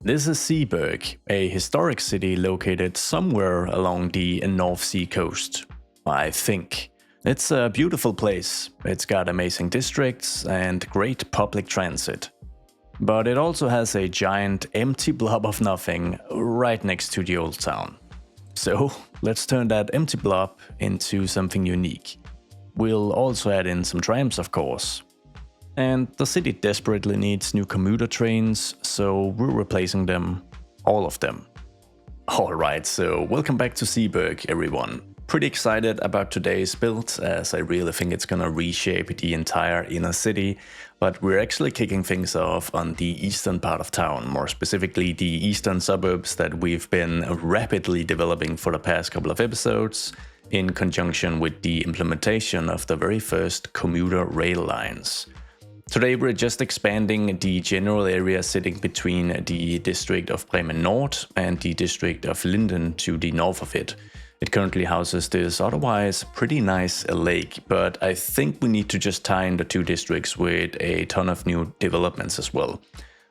This is Zeeburg, a historic city located somewhere along the North Sea coast, I think. It's a beautiful place, it's got amazing districts and great public transit. But it also has a giant empty blob of nothing right next to the old town. So let's turn that empty blob into something unique. We'll also add in some trams, of course. And the city desperately needs new commuter trains, so we're replacing them, all of them. Alright, so welcome back to Zeeburg, everyone. Pretty excited about today's build, as I really think it's gonna reshape the entire inner city, but we're actually kicking things off on the eastern part of town, more specifically the eastern suburbs that we've been rapidly developing for the past couple of episodes, in conjunction with the implementation of the very first commuter rail lines. Today we're just expanding the general area sitting between the district of Bremen Nord and the district of Linden to the north of it. It currently houses this otherwise pretty nice lake, but I think we need to just tie in the two districts with a ton of new developments as well.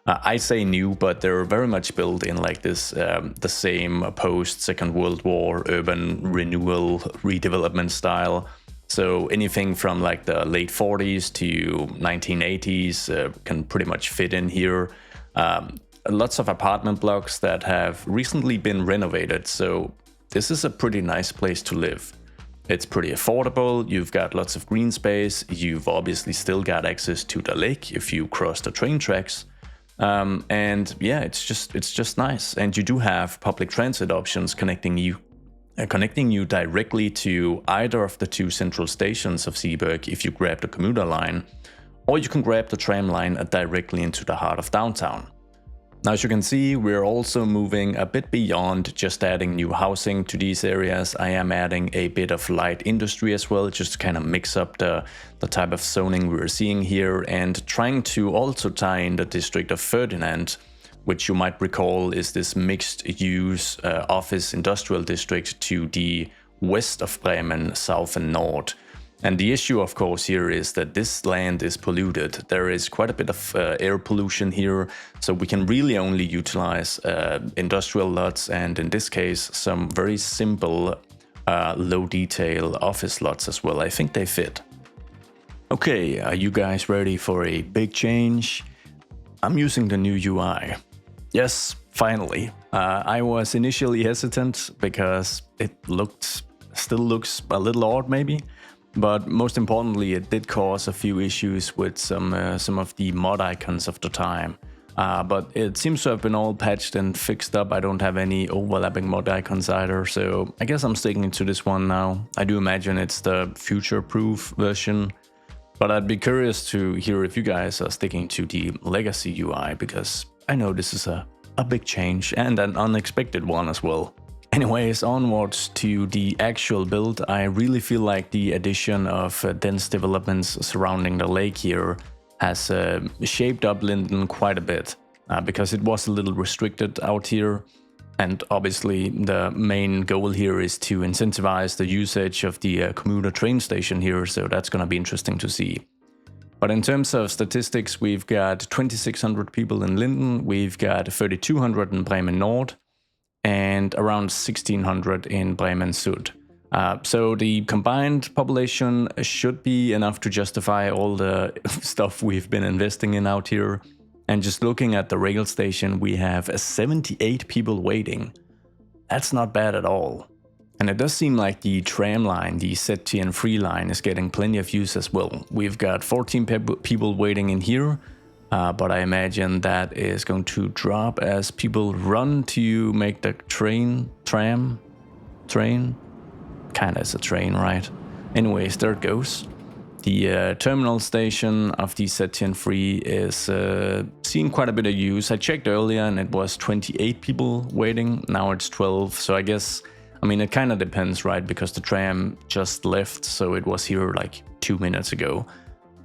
I say new, but they're very much built in like this, the same post-Second World War urban renewal redevelopment style. So anything from like the late 40s to 1980s can pretty much fit in here. Lots of apartment blocks that have recently been renovated, so this is a pretty nice place to live. It's pretty affordable, you've got lots of green space, you've obviously still got access to the lake if you cross the train tracks. And yeah, it's just nice. And you do have public transit options connecting you directly to either of the two central stations of Zeeburg if you grab the commuter line, or you can grab the tram line directly into the heart of downtown. Now, as you can see, we're also moving a bit beyond just adding new housing to these areas. I am adding a bit of light industry as well, just to kind of mix up the type of zoning we're seeing here, and trying to also tie in the district of Ferdinand, which you might recall is this mixed-use office industrial district to the west of Bremen, south and north. And the issue, of course, here is that this land is polluted. There is quite a bit of air pollution here, so we can really only utilize industrial lots, and in this case, some very simple, low-detail office lots as well. I think they fit. Okay, are you guys ready for a big change? I'm using the new UI. Yes, finally. I was initially hesitant because it still looks a little odd maybe, but most importantly it did cause a few issues with some of the mod icons of the time. But it seems to have been all patched and fixed up. I don't have any overlapping mod icons either, so I guess I'm sticking to this one now. I do imagine it's the future-proof version, but I'd be curious to hear if you guys are sticking to the legacy UI, because I know this is a big change and an unexpected one as well. Anyways, onwards to the actual build. I really feel like the addition of dense developments surrounding the lake here has shaped up Linden quite a bit, because it was a little restricted out here. And obviously the main goal here is to incentivize the usage of the commuter train station here, so that's going to be interesting to see. But in terms of statistics, we've got 2,600 people in Linden, we've got 3,200 in Bremen Nord, and around 1,600 in Bremen Süd. So the combined population should be enough to justify all the stuff we've been investing in out here. And just looking at the rail station, we have 78 people waiting. That's not bad at all. And it does seem like the tram line, the ZTN3 line, is getting plenty of use as well. We've got 14 people waiting in here, but I imagine that is going to drop as people run to make the train. Kinda is a train, right? Anyways, there it goes. The terminal station of the ZTN3 is seeing quite a bit of use. I checked earlier and it was 28 people waiting, now it's 12, so I guess, I mean, it kind of depends, right? Because the tram just left, so it was here like 2 minutes ago.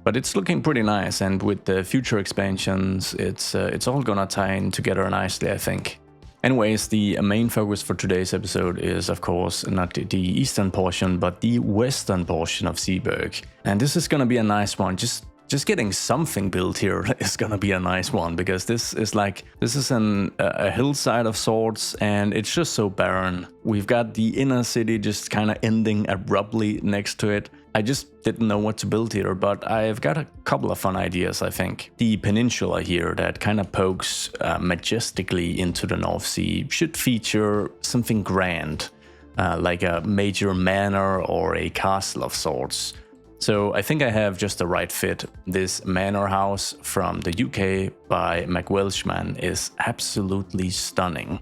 But it's looking pretty nice, and with the future expansions, it's all gonna tie in together nicely, I think. Anyways, the main focus for today's episode is, of course, not the eastern portion, but the western portion of Zeeburg. And this is gonna be a nice one. Just just getting something built here is gonna be a nice one, because this is a hillside of sorts, and it's just so barren. We've got the inner city just kind of ending abruptly next to it. I just didn't know what to build here, but I've got a couple of fun ideas, I think. The peninsula here that kind of pokes majestically into the North Sea should feature something grand, like a major manor or a castle of sorts. So I think I have just the right fit. This manor house from the UK by McWelshman is absolutely stunning.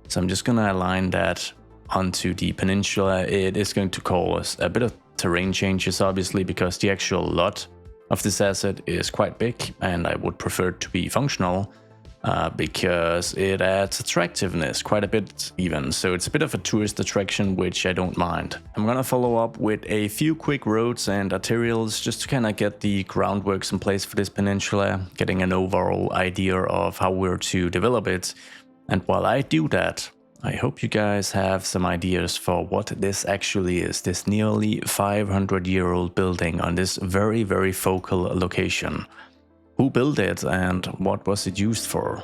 So I'm just gonna align that onto the peninsula. It is going to cause a bit of terrain changes, obviously, because the actual lot of this asset is quite big, and I would prefer it to be functional because it adds attractiveness quite a bit even. So it's a bit of a tourist attraction, which I don't mind. I'm gonna follow up with a few quick roads and arterials just to kind of get the groundworks in place for this peninsula, getting an overall idea of how we're to develop it. And while I do that, I hope you guys have some ideas for what this actually is, this nearly 500-year-old building on this very, very focal location. Who built it and what was it used for?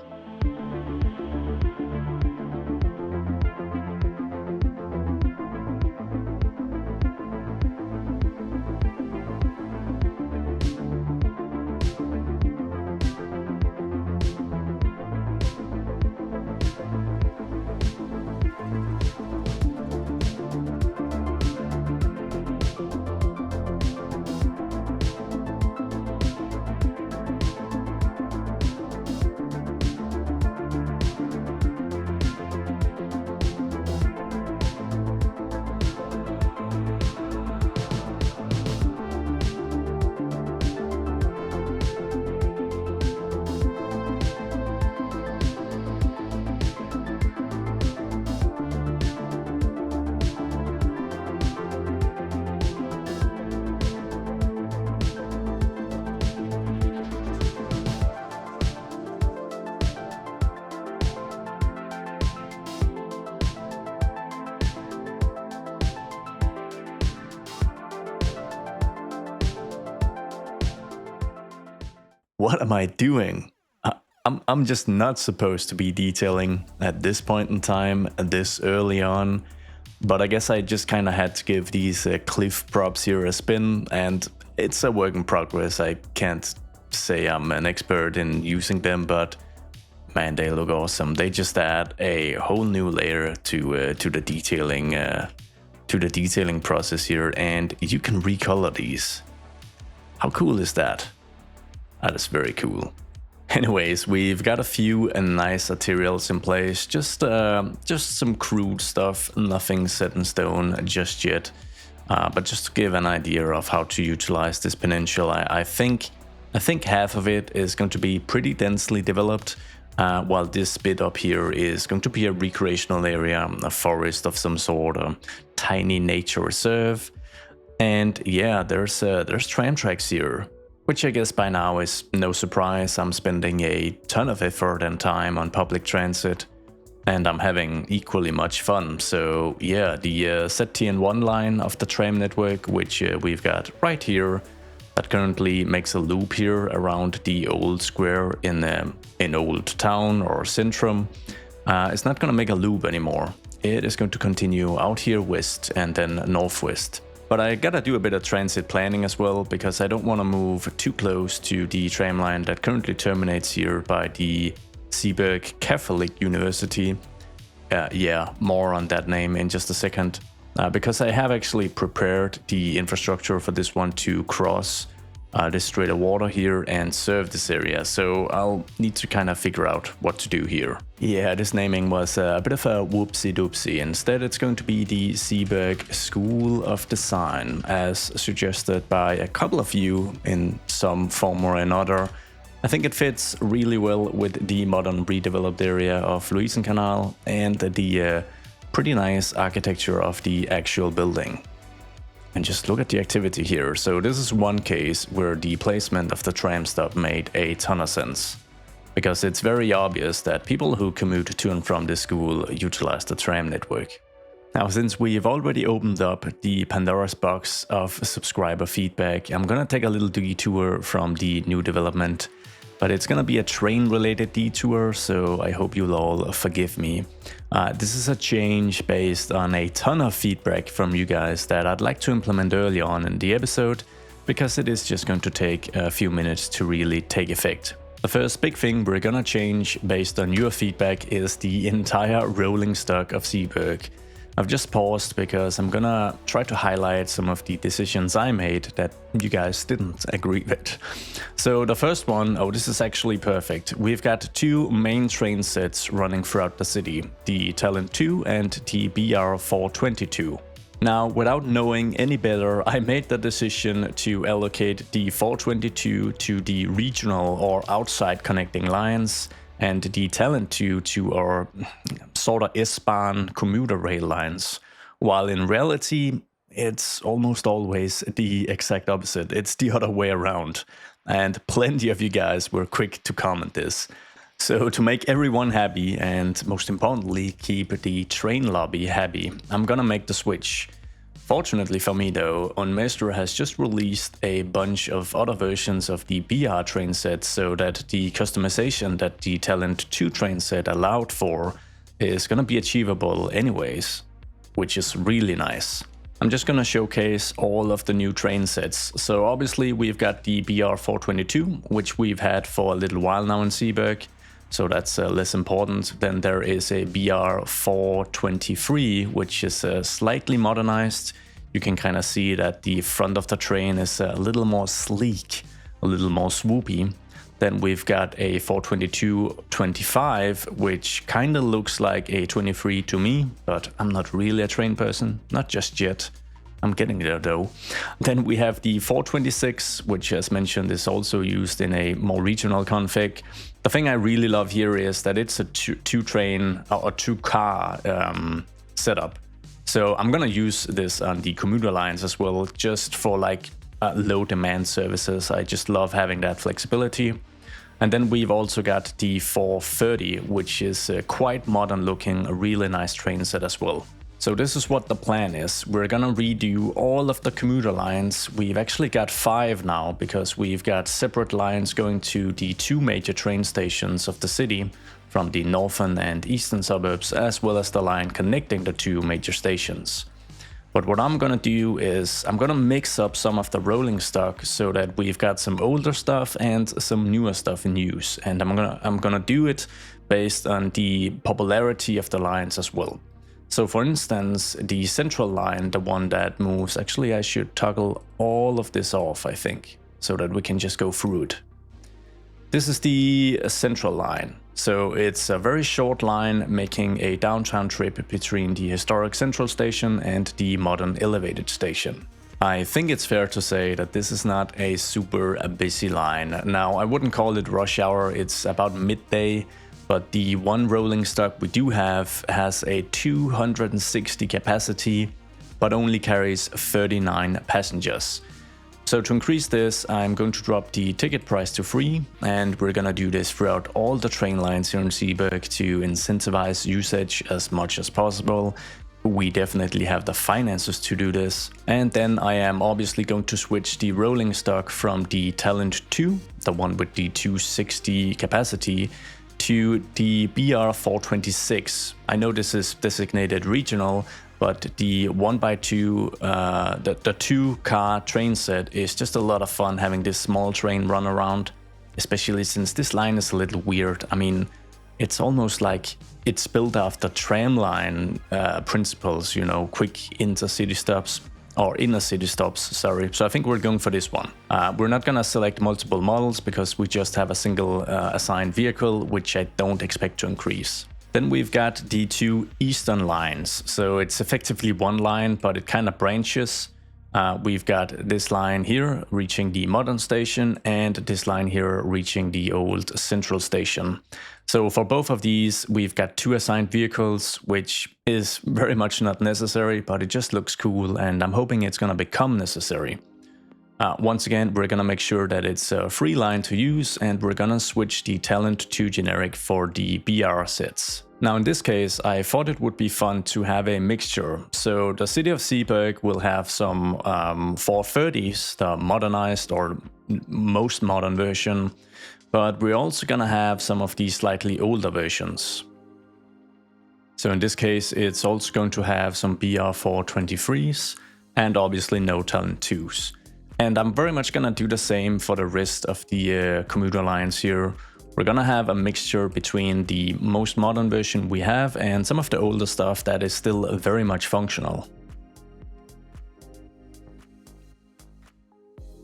What am I doing? I'm just not supposed to be detailing at this point in time, this early on. But I guess I just kind of had to give these cliff props here a spin, and it's a work in progress. I can't say I'm an expert in using them, but man, they look awesome. They just add a whole new layer to the detailing process here, and you can recolor these. How cool is that? That is very cool. Anyways, we've got a few nice arterials in place, just some crude stuff, nothing set in stone just yet. But just to give an idea of how to utilize this peninsula, I think half of it is going to be pretty densely developed, while this bit up here is going to be a recreational area, a forest of some sort, a tiny nature reserve. And yeah, there's tram tracks here, which I guess by now is no surprise. I'm spending a ton of effort and time on public transit, and I'm having equally much fun. So yeah, the ZTN1 line of the tram network, which we've got right here, that currently makes a loop here around the old square in Old Town or Centrum, it's not going to make a loop anymore. It is going to continue out here west and then northwest. But I gotta do a bit of transit planning as well, because I don't want to move too close to the tram line that currently terminates here by the Zeeburg Catholic University. Yeah, more on that name in just a second. Because I have actually prepared the infrastructure for this one to cross this strait of water here and serve this area, so I'll need to kind of figure out what to do here. Yeah, this naming was a bit of a whoopsie-doopsie. Instead, it's going to be the Zeeburg School of Design, as suggested by a couple of you in some form or another. I think it fits really well with the modern redeveloped area of Louisenkanal and the pretty nice architecture of the actual building. And just look at the activity here. So this is one case where the placement of the tram stop made a ton of sense, because it's very obvious that people who commute to and from this school utilize the tram network. Now, since we've already opened up the Pandora's box of subscriber feedback, I'm gonna take a little detour from the new development, but it's gonna be a train-related detour, so I hope you'll all forgive me. This is a change based on a ton of feedback from you guys that I'd like to implement early on in the episode, because it is just going to take a few minutes to really take effect. The first big thing we're gonna change based on your feedback is the entire rolling stock of Zeeburg. I've just paused because I'm gonna try to highlight some of the decisions I made that you guys didn't agree with. So the first one, this is actually perfect. We've got two main train sets running throughout the city, the Talent 2 and the BR422. Now, without knowing any better, I made the decision to allocate the 422 to the regional or outside connecting lines, and the Talent 2 to our sort of S-Bahn commuter rail lines, while in reality, it's almost always the exact opposite. It's the other way around, and plenty of you guys were quick to comment this. So to make everyone happy, and most importantly, keep the train lobby happy, I'm gonna make the switch. Fortunately for me though, Onmestro has just released a bunch of other versions of the BR train set, so that the customization that the Talent 2 train set allowed for is gonna be achievable anyways, which is really nice. I'm just gonna showcase all of the new train sets. So obviously we've got the BR422, which we've had for a little while now in Zeeburg, so that's less important. Then there is a BR423, which is slightly modernized. You can kind of see that the front of the train is a little more sleek, a little more swoopy. Then we've got a 422-25, which kind of looks like a 23 to me, but I'm not really a train person, not just yet. I'm getting there though. Then we have the 426, which as mentioned is also used in a more regional config. The thing I really love here is that it's a two car setup. So I'm gonna use this on the commuter lines as well, just for like low demand services. I just love having that flexibility. And then we've also got the 430, which is quite modern looking, a really nice train set as well. So this is what the plan is. We're gonna redo all of the commuter lines. We've actually got 5 now, because we've got separate lines going to the 2 major train stations of the city from the northern and eastern suburbs, as well as the line connecting the 2 major stations. But what I'm gonna do is I'm gonna mix up some of the rolling stock so that we've got some older stuff and some newer stuff in use. And I'm gonna do it based on the popularity of the lines as well. So for instance, the central line, the one that moves, actually I should toggle all of this off, I think, so that we can just go through it. This is the central line. So it's a very short line making a downtown trip between the historic central station and the modern elevated station. I think it's fair to say that this is not a super busy line. Now, I wouldn't call it rush hour, it's about midday. But the one rolling stock we do have has a 260 capacity, but only carries 39 passengers. So to increase this, I'm going to drop the ticket price to free, and we're gonna do this throughout all the train lines here in Zeeburg to incentivize usage as much as possible. We definitely have the finances to do this. And then I am obviously going to switch the rolling stock from the Talent 2, the one with the 260 capacity, to the BR426. I know this is designated regional, but the 1x2, the 2-car train set is just a lot of fun having this small train run around, especially since this line is a little weird. I mean, it's almost like it's built after tramline principles, you know, quick intercity stops. Or inner city stops, sorry. So I think we're going for this one. We're not gonna select multiple models because we just have a single assigned vehicle, which I don't expect to increase. Then we've got the 2 eastern lines. So it's effectively one line, but it kind of branches. We've got this line here reaching the modern station and this line here reaching the old central station. So for both of these, we've got 2 assigned vehicles, which is very much not necessary, but it just looks cool and I'm hoping it's gonna become necessary. Once again, we're gonna make sure that it's a free line to use and we're gonna switch the Talent to generic for the BR sets. Now in this case, I thought it would be fun to have a mixture. So the city of Zeeburg will have some 430s, the modernized or most modern version, but we're also gonna have some of these slightly older versions. So in this case, it's also going to have some BR423s and obviously no Talent 2s. And I'm very much gonna do the same for the rest of the commuter lines here. We're gonna have a mixture between the most modern version we have and some of the older stuff that is still very much functional.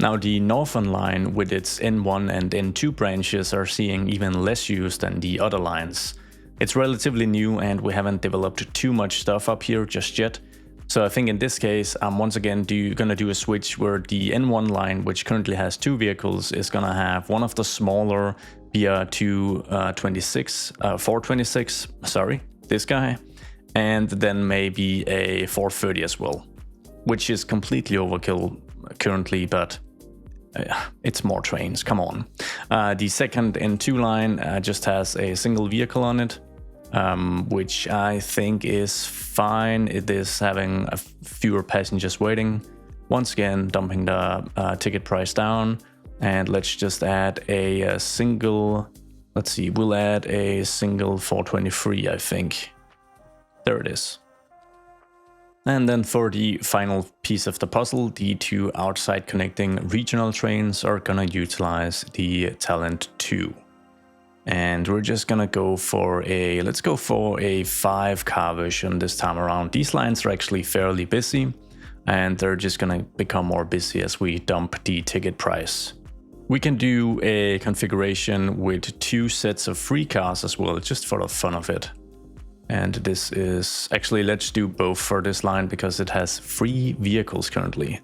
Now the Northern line with its N1 and N2 branches are seeing even less use than the other lines. It's relatively new and we haven't developed too much stuff up here just yet. So I think in this case, I'm once again gonna do a switch where the N1 line, which currently has 2 vehicles, is gonna have one of the smaller BR226, 426, sorry, this guy, and then maybe a 430 as well, which is completely overkill currently, but it's more trains, come on. The second N2 line just has a single vehicle on it, which I think is fine. It is having fewer passengers waiting. Once again, dumping the ticket price down. And let's just add a single, let's see, we'll add a single 423, I think. There it is. And then for the final piece of the puzzle, the 2 outside connecting regional trains are gonna utilize the Talent 2. And we're just gonna go for let's go for a 5-car version this time around. These lines are actually fairly busy, and they're just gonna become more busy as we dump the ticket price. We can do a configuration with 2 sets of free cars as well, just for the fun of it. And this is, actually let's do both for this line because it has 3 vehicles currently,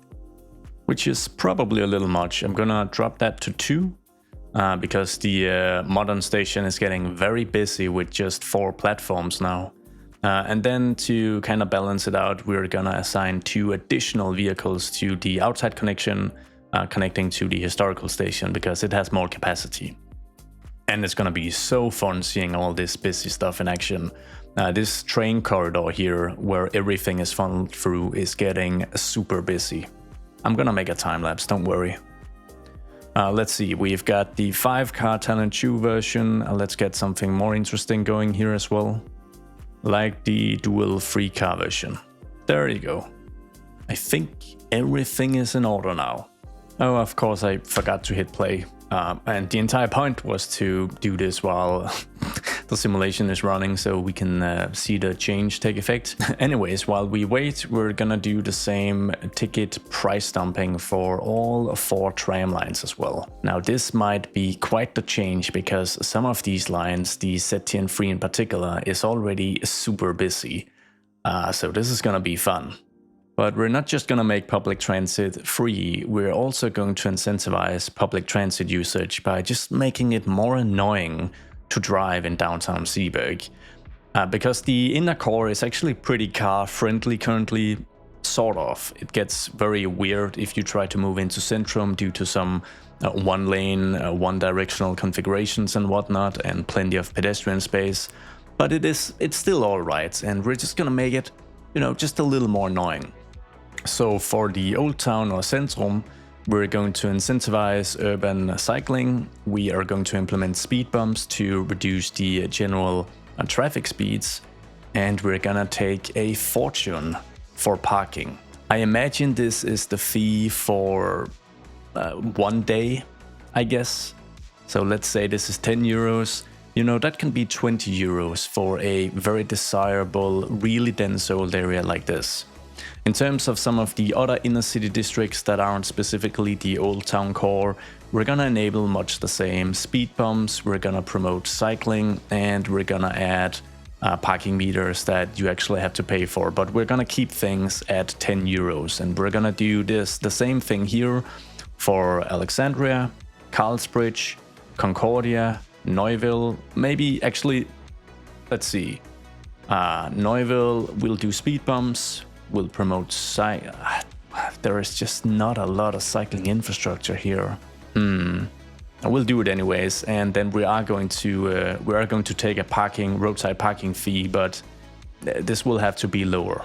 which is probably a little much. I'm gonna drop that to 2 because the modern station is getting very busy with just 4 platforms now. And then to kind of balance it out, we're gonna assign 2 additional vehicles to the outside connection connecting to the historical station because it has more capacity. And it's gonna be so fun seeing all this busy stuff in action. This train corridor here, where everything is funneled through, is getting super busy. I'm gonna make a time lapse, don't worry. Let's see, we've got the 5-car Talent 2 version. Let's get something more interesting going here as well. Like the dual 3-car version. There you go. I think everything is in order now. Oh, of course I forgot to hit play. And the entire point was to do this while the simulation is running so we can see the change take effect. Anyways, while we wait, we're gonna do the same ticket price dumping for all 4 tram lines as well. Now this might be quite the change because some of these lines, the ZTN3 in particular, is already super busy. So this is gonna be fun. But we're not just gonna make public transit free, we're also going to incentivize public transit usage by just making it more annoying to drive in downtown Zeeburg. Because the inner core is actually pretty car friendly currently, sort of. It gets very weird if you try to move into Centrum due to some one lane, one directional configurations and whatnot, and plenty of pedestrian space. But it's still alright, and we're just gonna make it, just a little more annoying. So for the Old Town or Centrum, we're going to incentivize urban cycling. We are going to implement speed bumps to reduce the general traffic speeds. And we're gonna take a fortune for parking. I imagine this is the fee for 1 day, I guess. So let's say this is 10 euros. That can be 20 euros for a very desirable, really dense old area like this. In terms of some of the other inner city districts that aren't specifically the Old Town core, we're gonna enable much the same speed bumps, we're gonna promote cycling, and we're gonna add parking meters that you actually have to pay for. But we're gonna keep things at 10 euros, and we're gonna do the same thing here for Alexandria, Carlsbridge, Concordia, Neuville, maybe actually, let's see, Neuville will do speed bumps, will promote there is just not a lot of cycling infrastructure here. I will do it anyways, and then we are going to take a roadside parking fee, but this will have to be lower.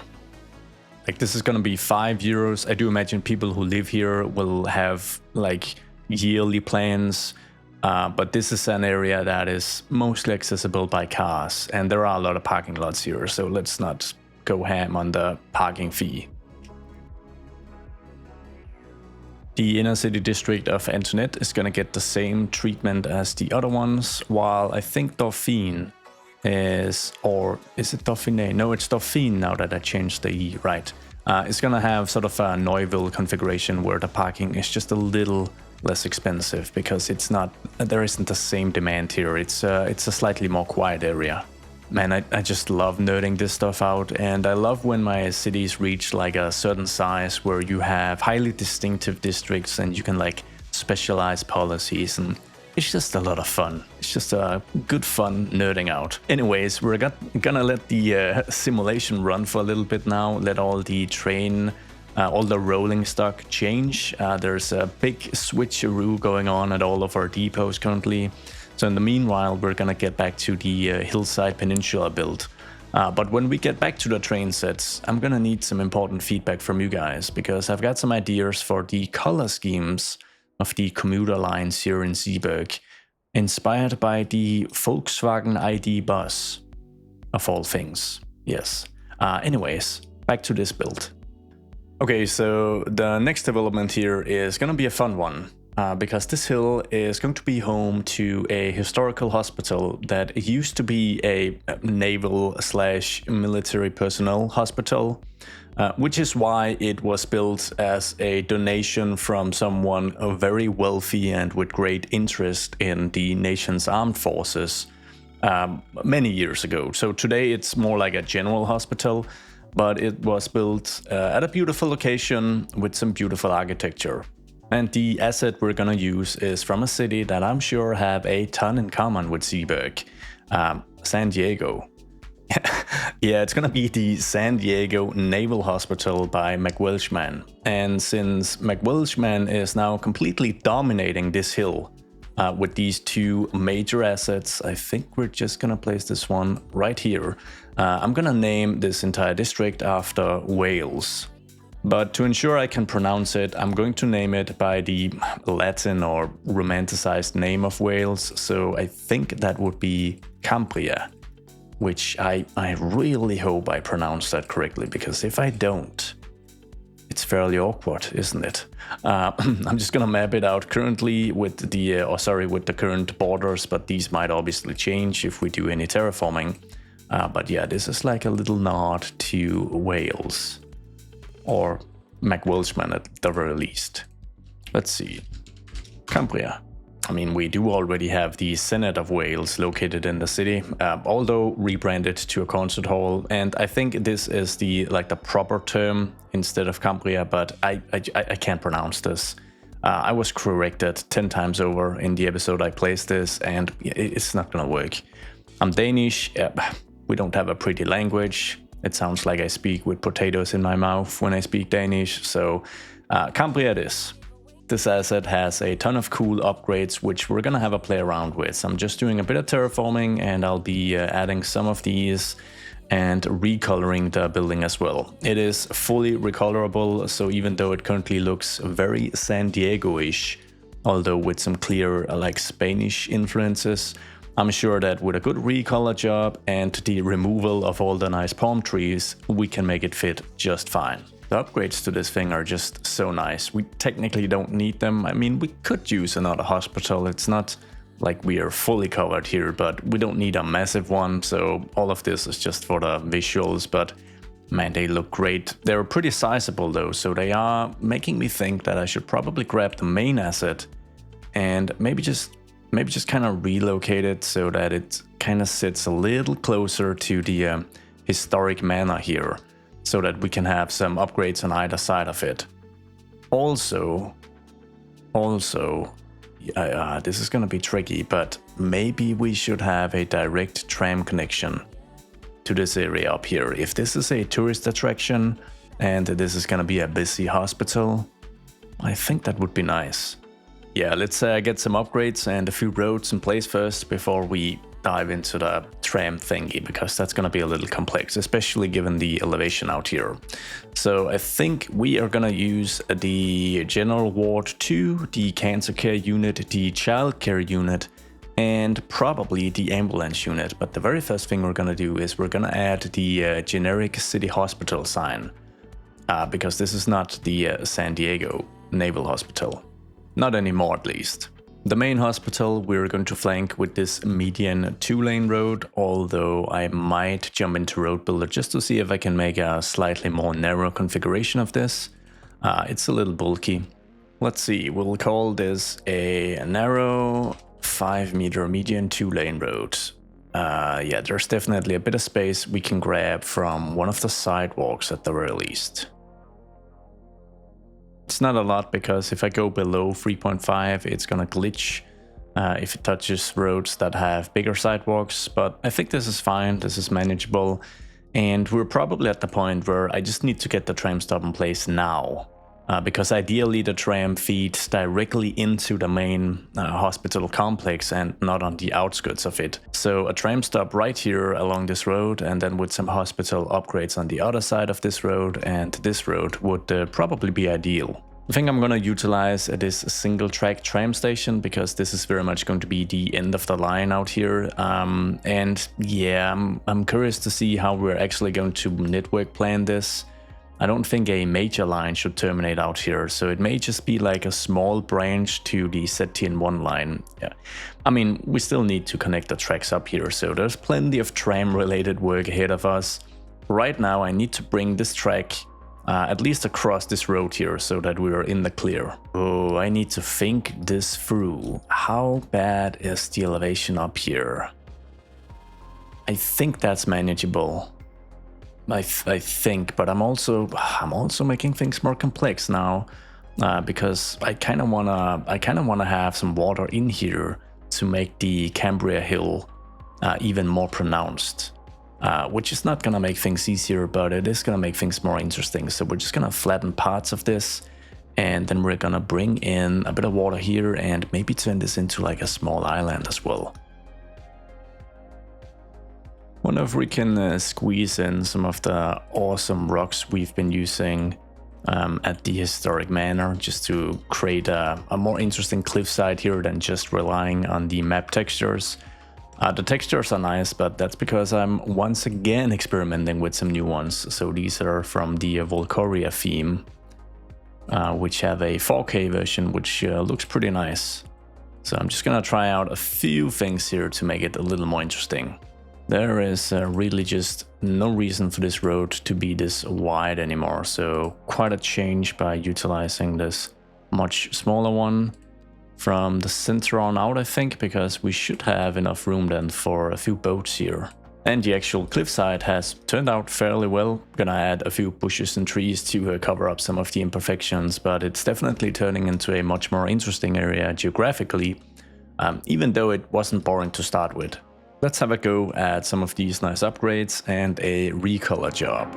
Like, this is gonna be €5. I do imagine people who live here will have like yearly plans, but this is an area that is mostly accessible by cars, and there are a lot of parking lots here, so let's not go ham on the parking fee. The inner city district of Antoinette is gonna get the same treatment as the other ones, while I think Dauphine is it Dauphiné? No, it's Dauphine now that I changed the E, right. It's gonna have sort of a Neuville configuration where the parking is just a little less expensive because there isn't the same demand here. It's a slightly more quiet area. Man, I just love nerding this stuff out, and I love when my cities reach like a certain size where you have highly distinctive districts and you can like specialize policies, and it's just a lot of fun. It's just a good fun nerding out. Anyways, we're gonna let the simulation run for a little bit now, let all the all the rolling stock change. There's a big switcheroo going on at all of our depots currently. So in the meanwhile, we're gonna get back to the Hillside Peninsula build. But when we get back to the train sets, I'm gonna need some important feedback from you guys, because I've got some ideas for the color schemes of the commuter lines here in Zeeburg, inspired by the Volkswagen ID bus, of all things. Yes. Anyways, back to this build. Okay, so the next development here is gonna be a fun one, because this hill is going to be home to a historical hospital that used to be a naval/military personnel hospital, which is why it was built as a donation from someone very wealthy and with great interest in the nation's armed forces many years ago. So today it's more like a general hospital, but it was built at a beautiful location with some beautiful architecture. And the asset we're gonna use is from a city that I'm sure have a ton in common with Zeeburg, San Diego. Yeah, it's gonna be the San Diego Naval Hospital by McWelshman. And since McWelshman is now completely dominating this hill with these two major assets, I think we're just gonna place this one right here. I'm gonna name this entire district after Wales. But to ensure I can pronounce it, I'm going to name it by the Latin or romanticized name of Wales. So I think that would be Cambria, which I really hope I pronounced that correctly, because if I don't, it's fairly awkward, isn't it? I'm just gonna map it out currently with the current borders, but these might obviously change if we do any terraforming. But yeah, this is like a little nod to Wales. Or McWelshman at the very least. Let's see. Cambria. I mean, we do already have the Senate of Wales located in the city, although rebranded to a concert hall. And I think this is the proper term instead of Cambria, but I can't pronounce this. I was corrected 10 times over in the episode I placed this, and it's not gonna work. I'm Danish. We don't have a pretty language. It sounds like I speak with potatoes in my mouth when I speak Danish, so Cambria it is. This asset has a ton of cool upgrades, which we're gonna have a play around with. So I'm just doing a bit of terraforming, and I'll be adding some of these and recoloring the building as well. It is fully recolorable, so even though it currently looks very San Diego-ish, although with some clear Spanish influences, I'm sure that with a good recolor job and the removal of all the nice palm trees, we can make it fit just fine. The upgrades to this thing are just so nice. We technically don't need them. I mean, we could use another hospital. It's not like we are fully covered here, but we don't need a massive one. So all of this is just for the visuals, but man, they look great. They're pretty sizable though, so they are making me think that I should probably grab the main asset and maybe just kind of relocate it so that it kind of sits a little closer to the historic manor here, so that we can have some upgrades on either side of it. Also, this is gonna be tricky, but maybe we should have a direct tram connection to this area up here. If this is a tourist attraction and this is gonna be a busy hospital, I think that would be nice. yeah, let's get some upgrades and a few roads in place first before we dive into the tram thingy, because that's going to be a little complex, especially given the elevation out here. So I think we are going to use the General Ward 2, the Cancer Care Unit, the Child Care Unit, and probably the ambulance unit. But the very first thing we're going to do is we're going to add the generic city hospital sign, because this is not the San Diego Naval Hospital. Not anymore, at least. The main hospital we're going to flank with this median 2-lane road, although I might jump into Road Builder just to see if I can make a slightly more narrow configuration of this. It's a little bulky. Let's see, we'll call this a narrow 5-meter median 2-lane road. Yeah, there's definitely a bit of space we can grab from one of the sidewalks at the very least. It's not a lot, because if I go below 3.5, it's gonna glitch if it touches roads that have bigger sidewalks, but I think this is fine, this is manageable, and we're probably at the point where I just need to get the tram stop in place now, because ideally the tram feeds directly into the main hospital complex and not on the outskirts of it. So a tram stop right here along this road, and then with some hospital upgrades on the other side of this road and this road would probably be ideal. I think I'm gonna utilize this single track tram station, because this is very much going to be the end of the line out here. And yeah, I'm curious to see how we're actually going to network plan this. I don't think a major line should terminate out here, so it may just be like a small branch to the ZTN1 line. Yeah, I mean, we still need to connect the tracks up here, so there's plenty of tram-related work ahead of us. Right now, I need to bring this track at least across this road here, so that we are in the clear. Oh, I need to think this through. How bad is the elevation up here? I think that's manageable. I think, but I'm also making things more complex now, because I kind of wanna have some water in here to make the Cambria Hill even more pronounced, which is not gonna make things easier, but it is gonna make things more interesting. So we're just gonna flatten parts of this, and then we're gonna bring in a bit of water here and maybe turn this into like a small island as well. Wonder if we can squeeze in some of the awesome rocks we've been using at the historic manor, just to create a more interesting cliffside here than just relying on the map textures. The textures are nice, but that's because I'm once again experimenting with some new ones. So these are from the Volcoria theme, which have a 4K version, which looks pretty nice. So I'm just gonna try out a few things here to make it a little more interesting. There is really just no reason for this road to be this wide anymore, so quite a change by utilizing this much smaller one from the center on out, I think, because we should have enough room then for a few boats here. And the actual cliffside has turned out fairly well. Gonna add a few bushes and trees to cover up some of the imperfections, but it's definitely turning into a much more interesting area geographically, even though it wasn't boring to start with. Let's have a go at some of these nice upgrades and a recolor job.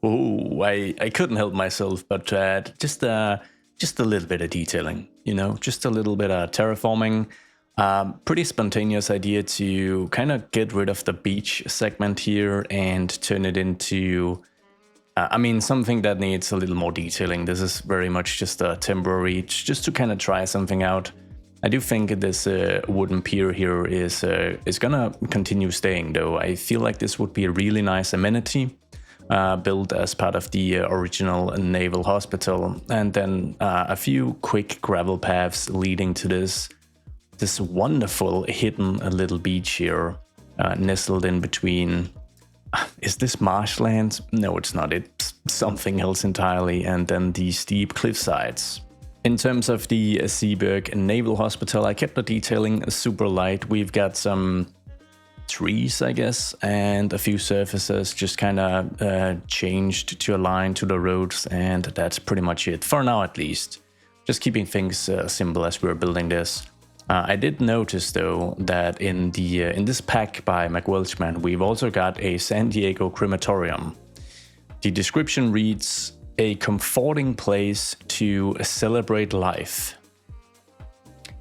Oh, I couldn't help myself, but just a little bit of detailing, you know, just a little bit of terraforming. Pretty spontaneous idea to kind of get rid of the beach segment here and turn it into I mean, something that needs a little more detailing. This is very much just a temporary, just to kind of try something out. I do think this wooden pier here is gonna continue staying, though. I feel like this would be a really nice amenity built as part of the original naval hospital, and then a few quick gravel paths leading to this wonderful hidden little beach here, nestled in between. Is this marshland? No, it's not. It's something else entirely. And then the steep cliff sides. In terms of the Zeeburg Naval Hospital, I kept the detailing super light. We've got some trees, I guess, and a few surfaces just kind of changed to align to the roads, and that's pretty much it, for now at least. Just keeping things simple as we're building this. I did notice, though, that in this pack by McWelchman, we've also got a San Diego crematorium. The description reads, "A comforting place to celebrate life."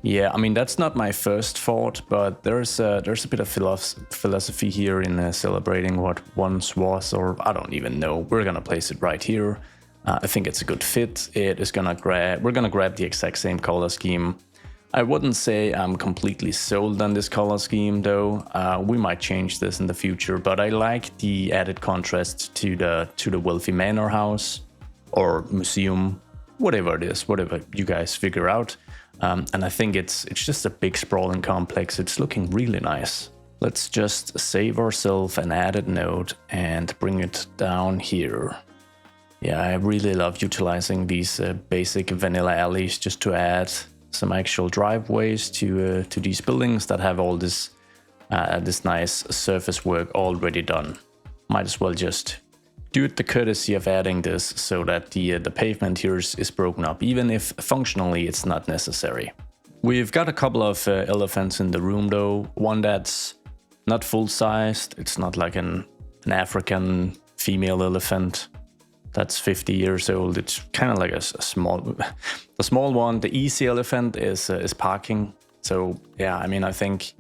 Yeah, I mean, that's not my first thought, but there's a bit of philosophy here in celebrating what once was, or I don't even know. We're gonna place it right here. I think it's a good fit. We're gonna grab the exact same color scheme. I wouldn't say I'm completely sold on this color scheme, though. We might change this in the future, but I like the added contrast to the wealthy manor house or museum, whatever it is, whatever you guys figure out. And I think it's just a big sprawling complex. It's looking really nice. Let's just save ourselves an added node and bring it down here. Yeah, I really love utilizing these basic vanilla alleys just to add some actual driveways to these buildings that have all this nice surface work already done. Might as well just do it the courtesy of adding this so that the pavement here is broken up, even if functionally it's not necessary. We've got a couple of elephants in the room, though. One that's not full-sized. It's not like an African female elephant that's 50 years old. It's kind of like a small one. The easy elephant is parking. So yeah, I mean, I think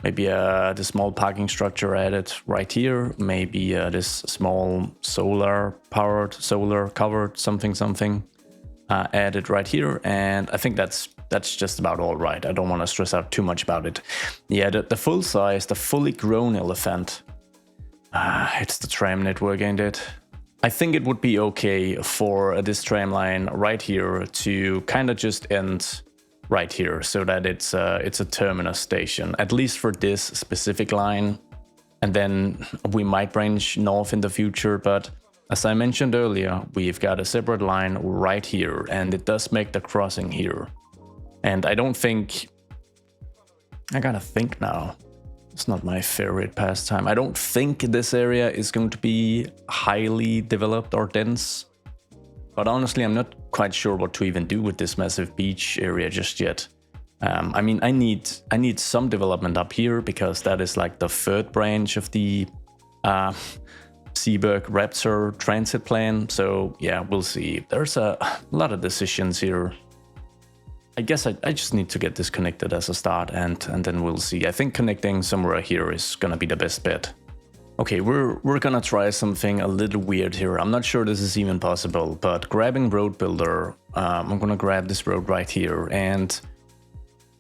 maybe the small parking structure added right here. Maybe this small solar covered something added right here. And I think that's just about all right. I don't want to stress out too much about it. Yeah, the full size, the fully grown elephant. It's the tram network, ain't it? I think it would be okay for this tram line right here to kind of just end right here, so that it's a terminus station, at least for this specific line. And then we might branch north in the future, but as I mentioned earlier, we've got a separate line right here, and it does make the crossing here. And I don't think... I gotta think now. It's not my favorite pastime. I don't think this area is going to be highly developed or dense. But honestly, I'm not quite sure what to even do with this massive beach area just yet. I mean, I need some development up here, because that is like the third branch of the Zeeburg Raptor transit plan. So yeah, we'll see. There's a lot of decisions here. I guess I just need to get this connected as a start, and then we'll see. I think connecting somewhere here is gonna be the best bet. Okay, we're gonna try something a little weird here. I'm not sure this is even possible, but grabbing road builder, I'm gonna grab this road right here, and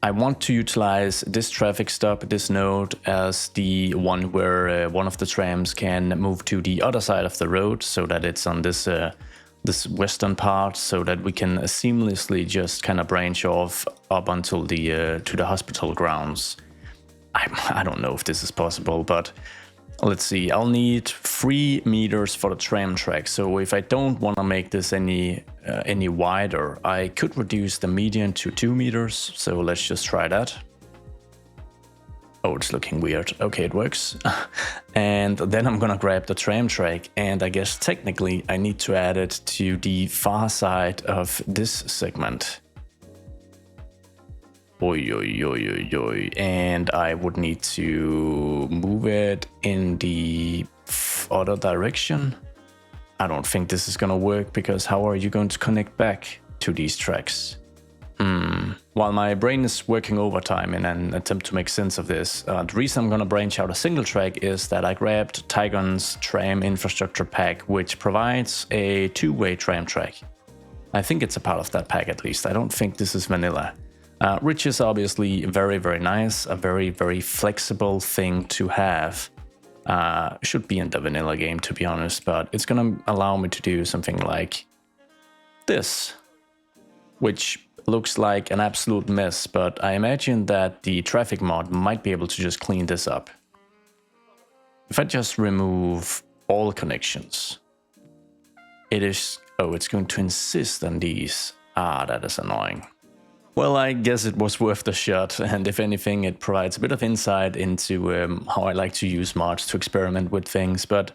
I want to utilize this traffic stop, this node, as the one where one of the trams can move to the other side of the road, so that it's on this western part, so that we can seamlessly just kind of branch off up until the to the hospital grounds. I don't know if this is possible, but let's see. I'll need 3 meters for the tram track, so if I don't want to make this any wider, I could reduce the median to 2 meters, so let's just try that. Oh, it's looking weird. Okay, it works. And then I'm gonna grab the tram track, and I guess technically I need to add it to the far side of this segment. Oi, oi, oi, oi, oi. And I would need to move it in the other direction. I don't think this is gonna work, because how are you going to connect back to these tracks? While my brain is working overtime in an attempt to make sense of this, the reason I'm gonna branch out a single track is that I grabbed Tygon's tram infrastructure pack, which provides a two-way tram track. I think it's a part of that pack at least. I don't think this is vanilla. Which is obviously very, very nice, a very, very flexible thing to have. Should be in the vanilla game, to be honest, but it's gonna allow me to do something like this, which looks like an absolute mess, but I imagine that the traffic mod might be able to just clean this up. If I just remove all connections, it is... oh, it's going to insist on these. Ah, that is annoying. Well, I guess it was worth the shot, and if anything, it provides a bit of insight into how I like to use mods to experiment with things, but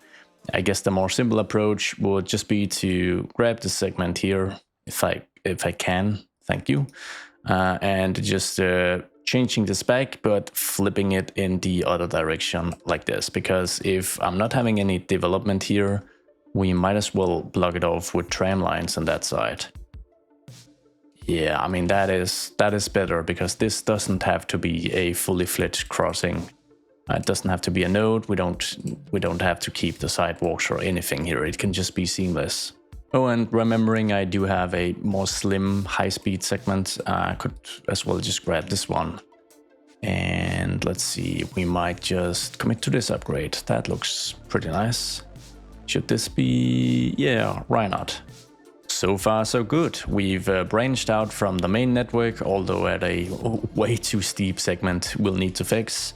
I guess the more simple approach would just be to grab this segment here, if I can, thank you, and just changing the spec, but flipping it in the other direction like this, because if I'm not having any development here, we might as well block it off with tram lines on that side. Yeah, I mean, that is better, because this doesn't have to be a fully fledged crossing. It doesn't have to be a node. We don't have to keep the sidewalks or anything here. It can just be seamless. Oh, and remembering I do have a more slim high-speed segment, I could as well just grab this one. And let's see, we might just commit to this upgrade. That looks pretty nice. Should this be... yeah, why not? So far so good. We've branched out from the main network, although at a way too steep segment we'll need to fix.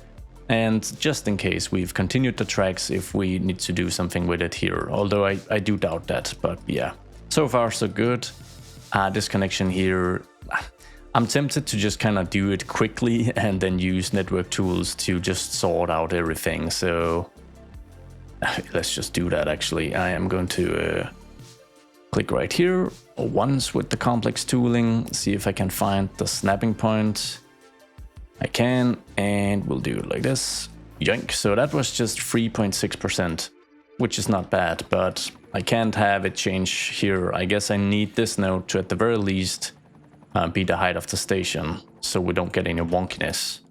And just in case, we've continued the tracks if we need to do something with it here, although I do doubt that, but yeah. So far so good. This connection here, I'm tempted to just kind of do it quickly and then use network tools to just sort out everything, so let's just do that actually. I am going to click right here once with the complex tooling, see if I can find the snapping point. I can, and we'll do it like this. Yoink. So that was just 3.6%, which is not bad, but I can't have it change here. I guess I need this node to at the very least be the height of the station, so we don't get any wonkiness.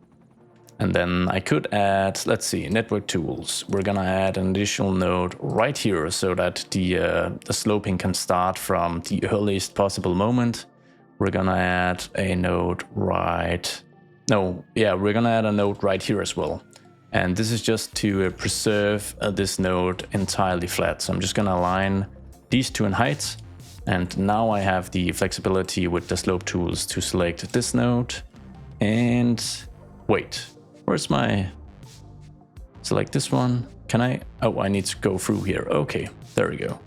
And then I could add, let's see, network tools. We're gonna add an additional node right here so that the sloping can start from the earliest possible moment. We're gonna add a node right... no, yeah, we're gonna add a node right here as well. And this is just to preserve this node entirely flat. So I'm just gonna align these two in height. And now I have the flexibility with the slope tools to select this node. And wait. Where's my... select this one. Can I... oh, I need to go through here. Okay, there we go.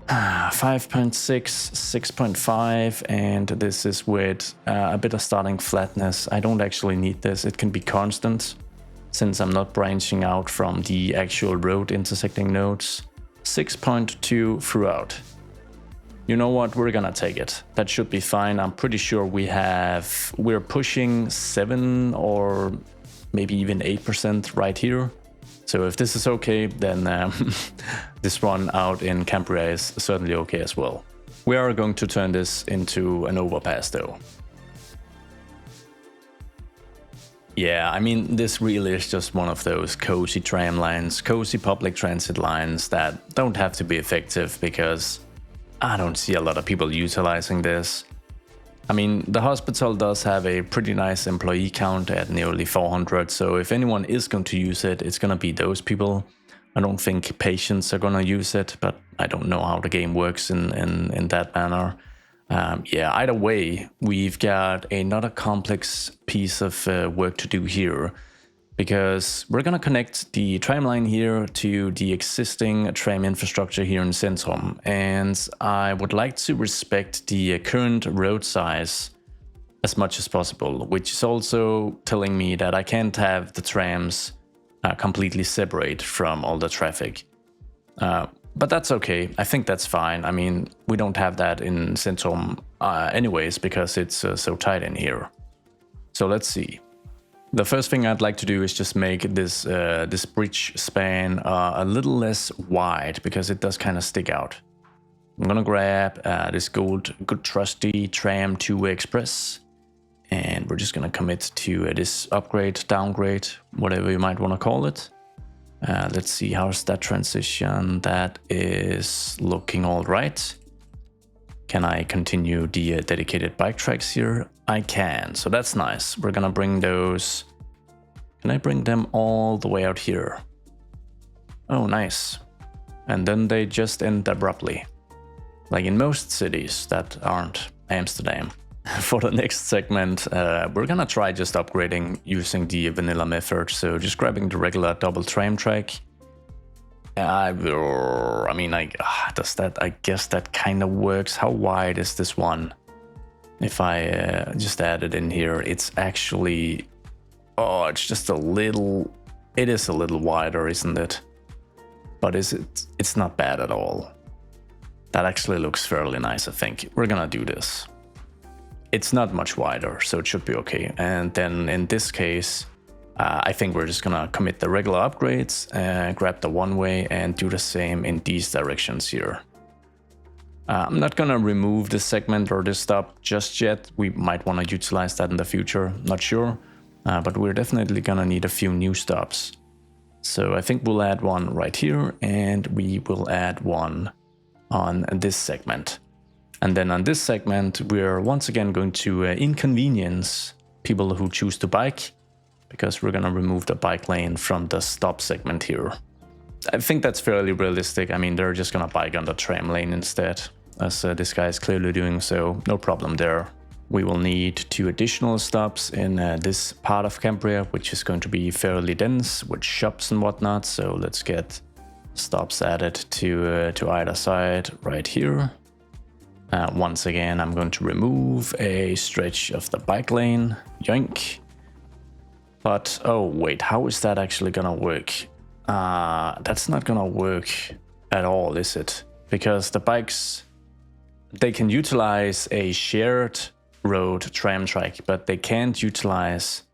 5.6, 6.5, and this is with a bit of starting flatness. I don't actually need this. It can be constant, since I'm not branching out from the actual road intersecting nodes. 6.2 throughout. You know what, we're gonna take it. That should be fine. I'm pretty sure we're pushing 7 or maybe even 8% right here. So if this is okay, then this one out in Cambria is certainly okay as well. We are going to turn this into an overpass though. Yeah, I mean, this really is just one of those cozy tram lines, cozy public transit lines that don't have to be effective, because I don't see a lot of people utilizing this. I mean, the hospital does have a pretty nice employee count at nearly 400, so if anyone is going to use it, it's gonna be those people. I don't think patients are gonna use it, but I don't know how the game works in that manner. Yeah, either way, we've got another complex piece of work to do here, because we're gonna connect the tram line here to the existing tram infrastructure here in Centrum, and I would like to respect the current road size as much as possible, which is also telling me that I can't have the trams completely separate from all the traffic. But that's okay, I think that's fine. I mean, we don't have that in Centrum anyways, because it's so tight in here. So let's see. The first thing I'd like to do is just make this this bridge span a little less wide, because it does kind of stick out. I'm gonna grab this good trusty Tram 2 Express, and we're just gonna commit to this upgrade, downgrade, whatever you might want to call it. Let's see, how's that transition? That is looking all right. Can I continue the dedicated bike tracks here? I can, so that's nice. We're gonna bring those. Can I bring them all the way out here? Oh, nice. And then they just end abruptly, like in most cities that aren't Amsterdam. For the next segment, we're gonna try just upgrading using the vanilla method, so just grabbing the regular double tram track. I guess that kind of works. How wide is this one? If I just add it in here, it's actually, oh, it's just a little, it is a little wider, isn't it? But is it? It's not bad at all. That actually looks fairly nice, I think. We're gonna do this. It's not much wider, so it should be okay. And then in this case, I think we're just gonna commit the regular upgrades, grab the one-way and do the same in these directions here. I'm not gonna remove this segment or this stop just yet. We might wanna utilize that in the future, not sure. But we're definitely gonna need a few new stops. So I think we'll add one right here, and we will add one on this segment. And then on this segment, we're once again going to inconvenience people who choose to bike, because we're gonna remove the bike lane from the stop segment here. I think that's fairly realistic. I mean, they're just gonna bike on the tram lane instead, as this guy is clearly doing, so no problem there. We will need 2 additional stops in this part of Cambria, which is going to be fairly dense with shops and whatnot, so let's get stops added to either side right here. Once again, I'm going to remove a stretch of the bike lane, yoink. But, oh wait, how is that actually gonna work? That's not gonna work at all, is it? Because the bikes, they can utilize a shared road tram track, but they can't utilize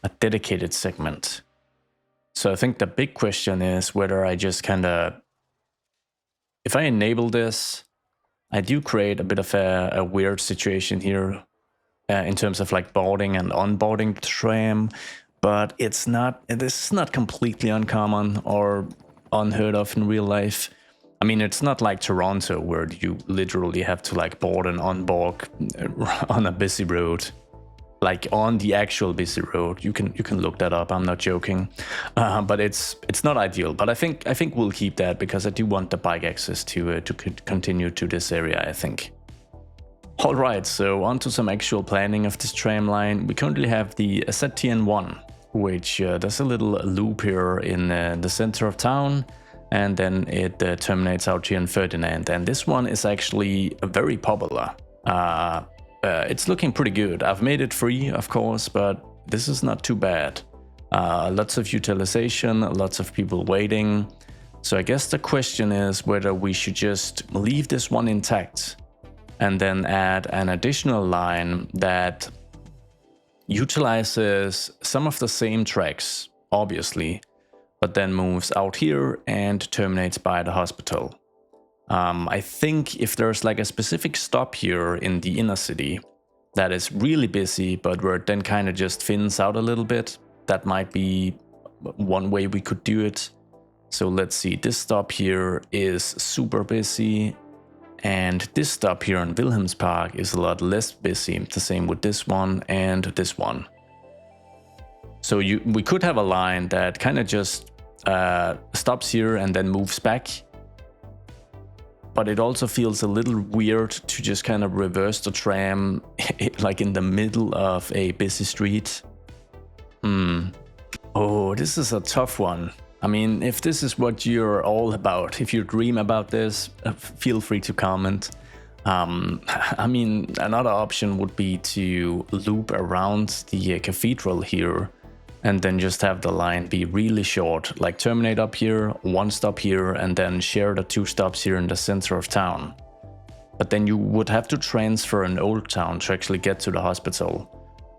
a dedicated segment. So I think the big question is whether I just kinda, if I enable this, I do create a bit of a weird situation here in terms of like boarding and onboarding the tram. But it's not, this is not completely uncommon or unheard of in real life. I mean, it's not like Toronto where you literally have to like board and unboard on a busy road, like on the actual busy road. You can look that up. I'm not joking, but it's not ideal. But I think we'll keep that because I do want the bike access to continue to this area, I think. All right, so on to some actual planning of this tram line. We currently have the ZTN1, which does a little loop here in the center of town, and then it terminates out here in Ferdinand. And this one is actually very popular. It's looking pretty good. I've made it free, of course, but this is not too bad. Lots of utilization, lots of people waiting. So I guess the question is whether we should just leave this one intact and then add an additional line that utilizes some of the same tracks, obviously, but then moves out here and terminates by the hospital. I think if there's like a specific stop here in the inner city that is really busy, but where it then kind of just thins out a little bit, that might be one way we could do it. So let's see, this stop here is super busy, and this stop here in Wilhelmspark is a lot less busy. The same with this one and this one. So we could have a line that kind of just stops here and then moves back. But it also feels a little weird to just kind of reverse the tram like in the middle of a busy street. Oh, this is a tough one. I mean, if this is what you're all about, if you dream about this, feel free to comment. I mean, another option would be to loop around the cathedral here and then just have the line be really short, like terminate up here, one stop here, and then share the 2 stops here in the center of town. But then you would have to transfer an old town to actually get to the hospital.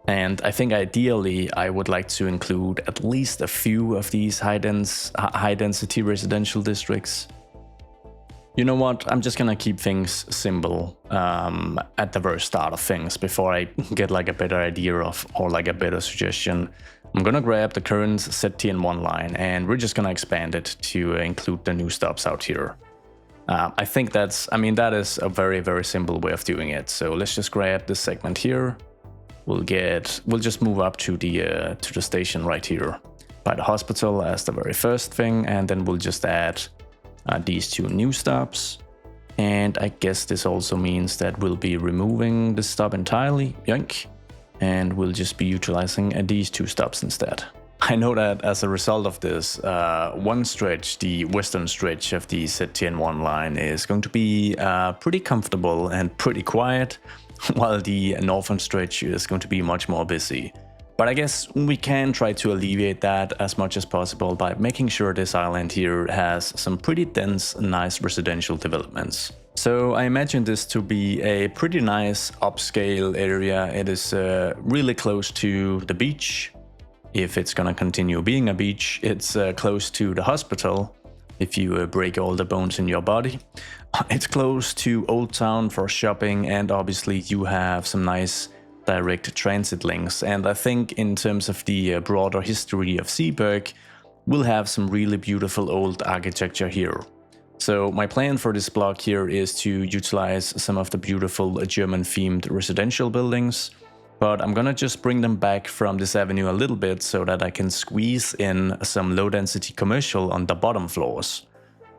And I think ideally I would like to include at least a few of these high density residential districts. You know what? I'm just gonna keep things simple at the very start of things before I get like a better idea of, or like a better suggestion. I'm gonna grab the current ZTN1 line and we're just gonna expand it to include the new stops out here. I think that is a very, very simple way of doing it. So let's just grab this segment here. We'll just move up to the station right here by the hospital as the very first thing, and then we'll just add these two new stops. And I guess this also means that we'll be removing the stop entirely, yoink, and we'll just be utilizing these two stops instead. I know that as a result of this, one stretch, the western stretch of the ZTN1 line, is going to be pretty comfortable and pretty quiet, while the northern stretch is going to be much more busy. But I guess we can try to alleviate that as much as possible by making sure this island here has some pretty dense, nice residential developments. So I imagine this to be a pretty nice upscale area. It is really close to the beach. If it's gonna continue being a beach, it's close to the hospital, if you break all the bones in your body. It's close to Old Town for shopping, and obviously you have some nice direct transit links. And I think in terms of the broader history of Zeeburg, we'll have some really beautiful old architecture here. So my plan for this block here is to utilize some of the beautiful German-themed residential buildings, but I'm gonna just bring them back from this avenue a little bit so that I can squeeze in some low-density commercial on the bottom floors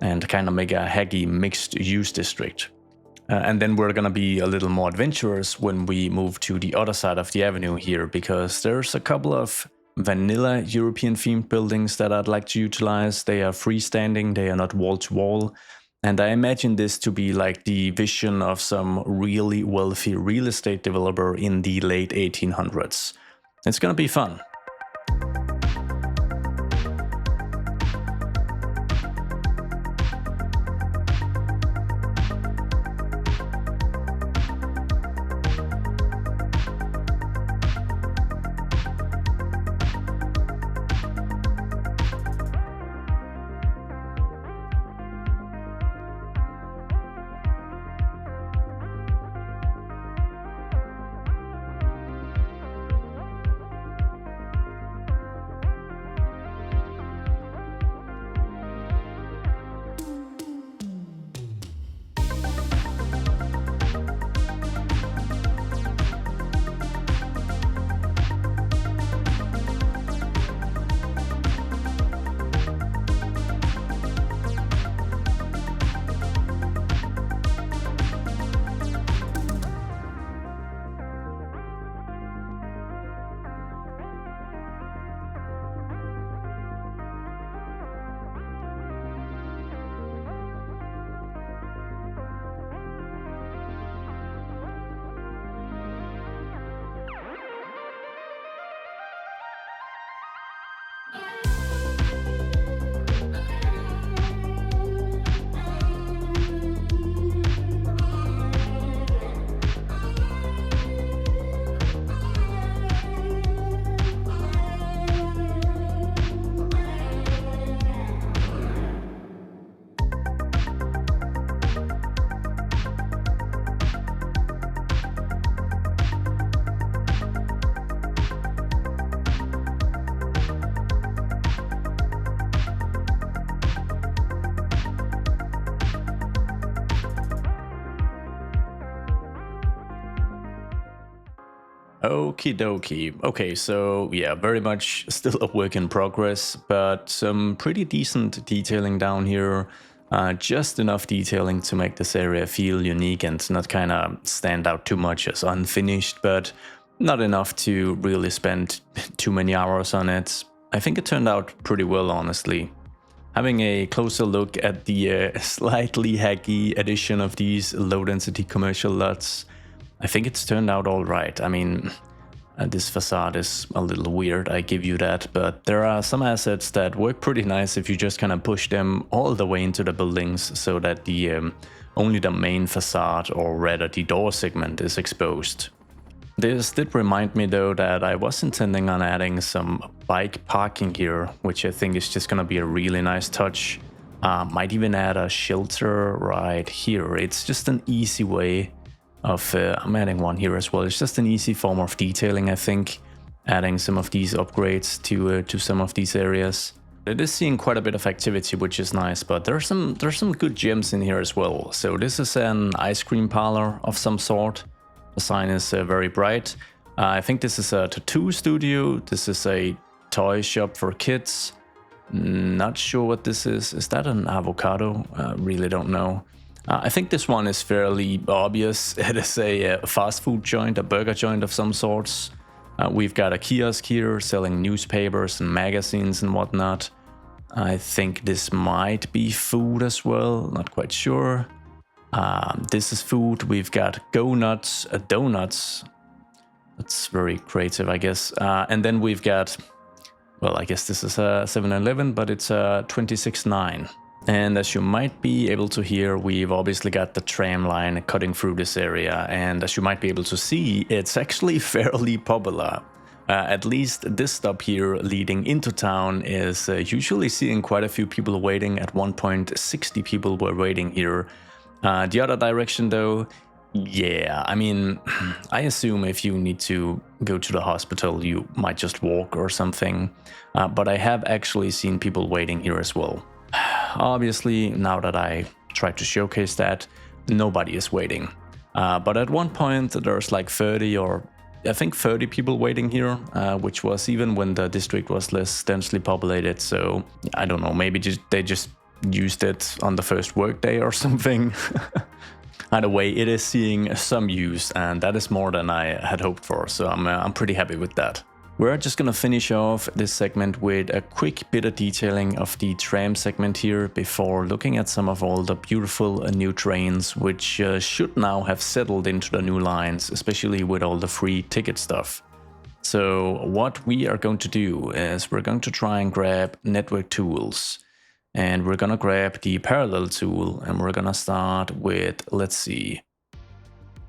and kind of make a haggy mixed-use district. And then we're gonna be a little more adventurous when we move to the other side of the avenue here, because there's a couple of vanilla European-themed buildings that I'd like to utilize. They are freestanding, they are not wall-to-wall. And I imagine this to be like the vision of some really wealthy real estate developer in the late 1800s. It's gonna be fun. Okie dokie. Okay, so yeah, very much still a work in progress, but some pretty decent detailing down here. Just enough detailing to make this area feel unique and not kind of stand out too much as unfinished, but not enough to really spend too many hours on it. I think it turned out pretty well, honestly. Having a closer look at the slightly hacky addition of these low-density commercial lots, I think it's turned out all right. I mean, this facade is a little weird, I give you that, but there are some assets that work pretty nice if you just kind of push them all the way into the buildings so that the only the main facade, or rather the door segment, is exposed. This did remind me though that I was intending on adding some bike parking here, which I think is just gonna be a really nice touch. Might even add a shelter right here. It's just an easy way of, I'm adding one here as well. It's just an easy form of detailing, I think, adding some of these upgrades to some of these areas. It is seeing quite a bit of activity, which is nice, but there's some good gems in here as well. So this is an ice cream parlor of some sort. The sign is very bright. I think this is a tattoo studio. This is a toy shop for kids. Not sure what this is. Is that an avocado? Really don't know. I think this one is fairly obvious. It is a fast food joint, a burger joint of some sorts. We've got a kiosk here selling newspapers and magazines and whatnot. I think this might be food as well, not quite sure. This is food. We've got Go Nuts, donuts. That's very creative, I guess. And then we've got, well, I guess this is a 7-Eleven, but it's a 26.9. And as you might be able to hear, we've obviously got the tram line cutting through this area. And as you might be able to see, it's actually fairly popular. At least this stop here leading into town is usually seeing quite a few people waiting. At one point, 60 people were waiting here. The other direction though, yeah, I mean, I assume if you need to go to the hospital, you might just walk or something. But I have actually seen people waiting here as well. Obviously, now that I tried to showcase that, nobody is waiting. But at one point, there's like 30 or I think 30 people waiting here, which was even when the district was less densely populated. So I don't know, maybe they just used it on the first workday or something. Either way, it is seeing some use, and that is more than I had hoped for. So I'm pretty happy with that. We're just gonna finish off this segment with a quick bit of detailing of the tram segment here before looking at some of all the beautiful new trains, which should now have settled into the new lines, especially with all the free ticket stuff. So what we are going to do is we're going to try and grab network tools, and we're gonna grab the parallel tool, and we're gonna start with, let's see.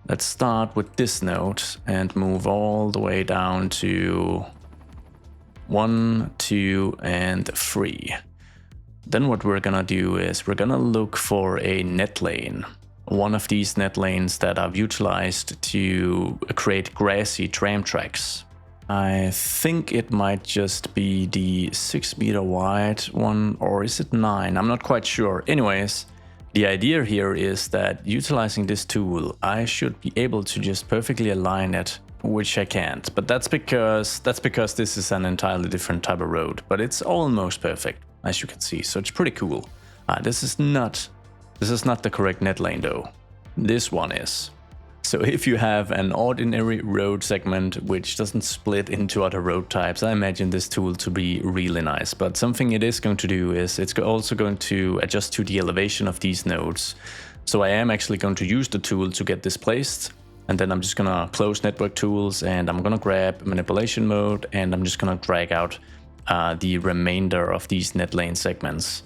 Let's start with this node and move all the way down to 1, 2, and 3. Then what we're gonna do is we're gonna look for a net lane. One of these net lanes that I've utilized to create grassy tram tracks. I think it might just be the 6 meter wide one, or is it 9? I'm not quite sure. Anyways, the idea here is that utilizing this tool, I should be able to just perfectly align it, which I can't. But that's because this is an entirely different type of road, but it's almost perfect, as you can see. So it's pretty cool. This is not the correct net lane though. This one is. So if you have an ordinary road segment which doesn't split into other road types, I imagine this tool to be really nice. But something it is going to do is it's also going to adjust to the elevation of these nodes. So I am actually going to use the tool to get this placed. And then I'm just gonna close network tools, and I'm gonna grab manipulation mode, and I'm just gonna drag out the remainder of these net lane segments.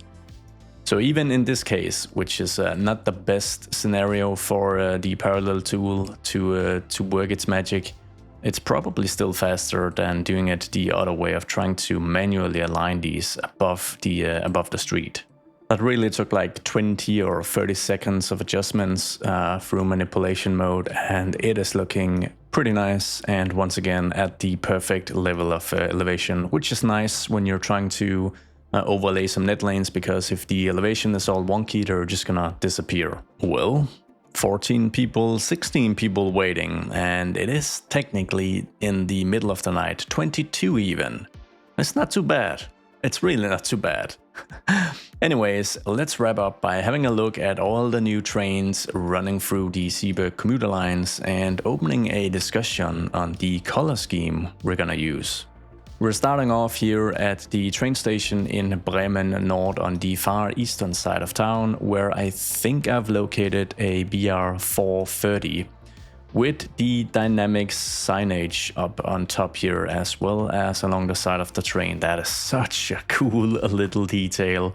So even in this case, which is not the best scenario for the parallel tool to work its magic, it's probably still faster than doing it the other way of trying to manually align these above the street. That really took like 20 or 30 seconds of adjustments through manipulation mode, and it is looking pretty nice, and once again at the perfect level of elevation, which is nice when you're trying to overlay some net lanes, because if the elevation is all wonky, they're just gonna disappear. Well, 14 people, 16 people waiting, and it is technically in the middle of the night, 22 even. It's not too bad. It's really not too bad. Anyways, let's wrap up by having a look at all the new trains running through the Zeeburg commuter lines and opening a discussion on the color scheme we're gonna use. We're starting off here at the train station in Bremen Nord on the far eastern side of town, where I think I've located a BR 430 with the dynamic signage up on top here, as well as along the side of the train. That is such a cool little detail.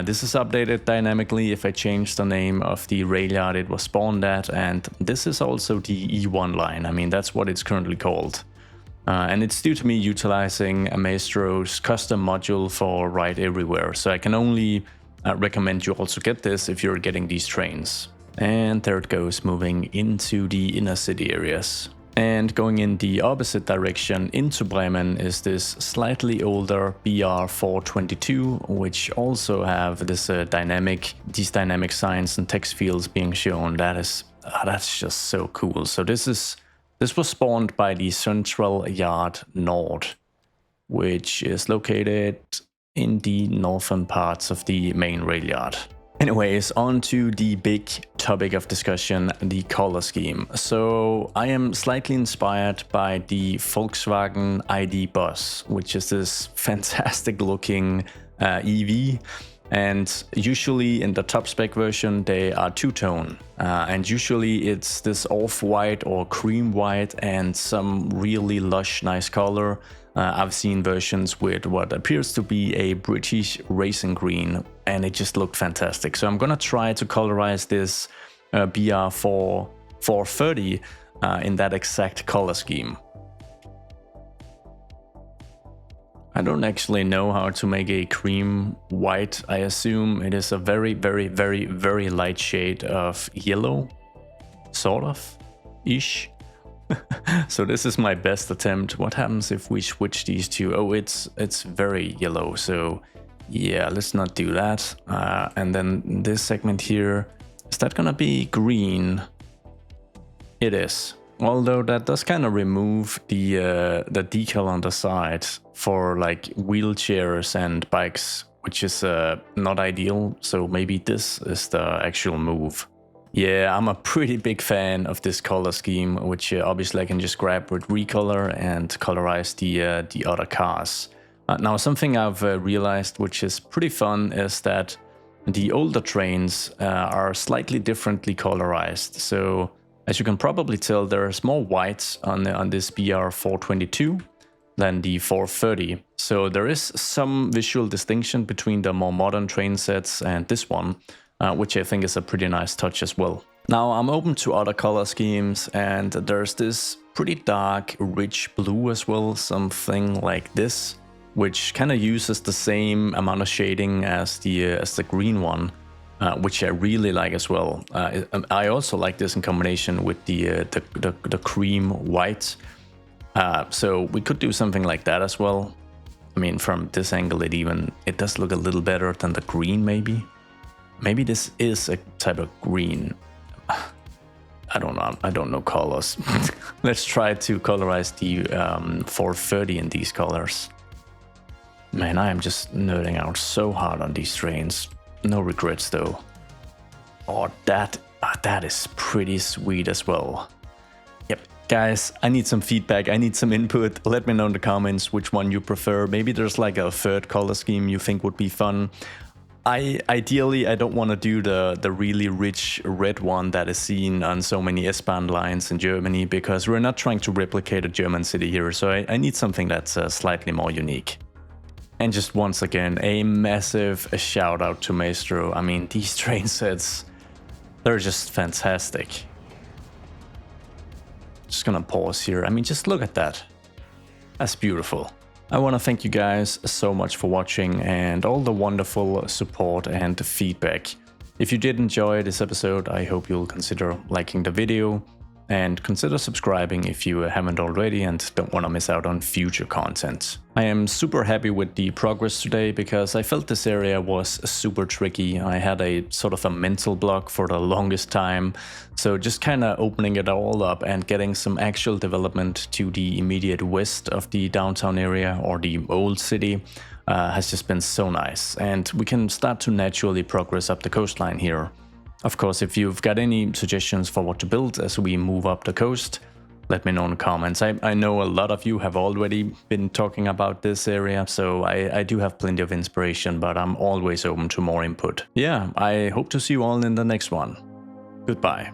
This is updated dynamically if I change the name of the rail yard it was spawned at, and this is also the E1 line. I mean, that's what it's currently called. And it's due to me utilizing a Maestro's custom module for Ride Everywhere, so I can only I recommend you also get this if you're getting these trains. And there it goes, moving into the inner city areas. And going in the opposite direction into Bremen is this slightly older BR422, which also have this these dynamic signs and text fields being shown. That's just so cool. So this was spawned by the Central Yard Nord, which is located in the northern parts of the main rail yard. Anyways, on to the big topic of discussion, the color scheme. So I am slightly inspired by the Volkswagen ID Bus, which is this fantastic looking EV. And usually in the top spec version, they are two-tone. And usually it's this off-white or cream white and some really lush, nice color. I've seen versions with what appears to be a British racing green, and it just looked fantastic. So I'm gonna try to colorize this BR430 in that exact color scheme. I don't actually know how to make a cream white. I assume it is a very, very, very, very light shade of yellow, sort of, ish. So this is my best attempt. What happens if we switch these two? Oh, it's very yellow. So yeah, let's not do that. And then this segment here, is that gonna be green? It is. Although that does kind of remove the decal on the side for like wheelchairs and bikes, which is not ideal. So maybe this is the actual move. Yeah, I'm a pretty big fan of this color scheme, which obviously I can just grab with recolor and colorize the other cars. Now, something I've realized, which is pretty fun, is that the older trains are slightly differently colorized. So as you can probably tell, there's more white on this BR422 than the 430. So there is some visual distinction between the more modern train sets and this one. Which I think is a pretty nice touch as well. Now I'm open to other color schemes, and there's this pretty dark, rich blue as well, something like this, which kind of uses the same amount of shading as the green one, which I really like as well. I also like this in combination with the cream white. So we could do something like that as well. I mean, from this angle, it does look a little better than the green, maybe. Maybe this is a type of green. I don't know. I don't know colors. Let's try to colorize the 430 in these colors. Man, I am just nerding out so hard on these trains. No regrets though. Oh, that is pretty sweet as well. Yep. Guys, I need some feedback. I need some input. Let me know in the comments which one you prefer. Maybe there's like a third color scheme you think would be fun. Ideally, I don't want to do the really rich red one that is seen on so many S-Bahn lines in Germany, because we're not trying to replicate a German city here, so I need something that's slightly more unique. And just once again, a massive shout out to Maestro. I mean, these train sets, they're just fantastic. Just gonna pause here. I mean, just look at that. That's beautiful. I want to thank you guys so much for watching and all the wonderful support and feedback. If you did enjoy this episode, I hope you'll consider liking the video and consider subscribing if you haven't already and don't want to miss out on future content. I am super happy with the progress today because I felt this area was super tricky. I had a sort of a mental block for the longest time, so just kind of opening it all up and getting some actual development to the immediate west of the downtown area or the old city has just been so nice, and we can start to naturally progress up the coastline here. Of course, if you've got any suggestions for what to build as we move up the coast, let me know in the comments. I know a lot of you have already been talking about this area, so I do have plenty of inspiration, but I'm always open to more input. Yeah, I hope to see you all in the next one. Goodbye.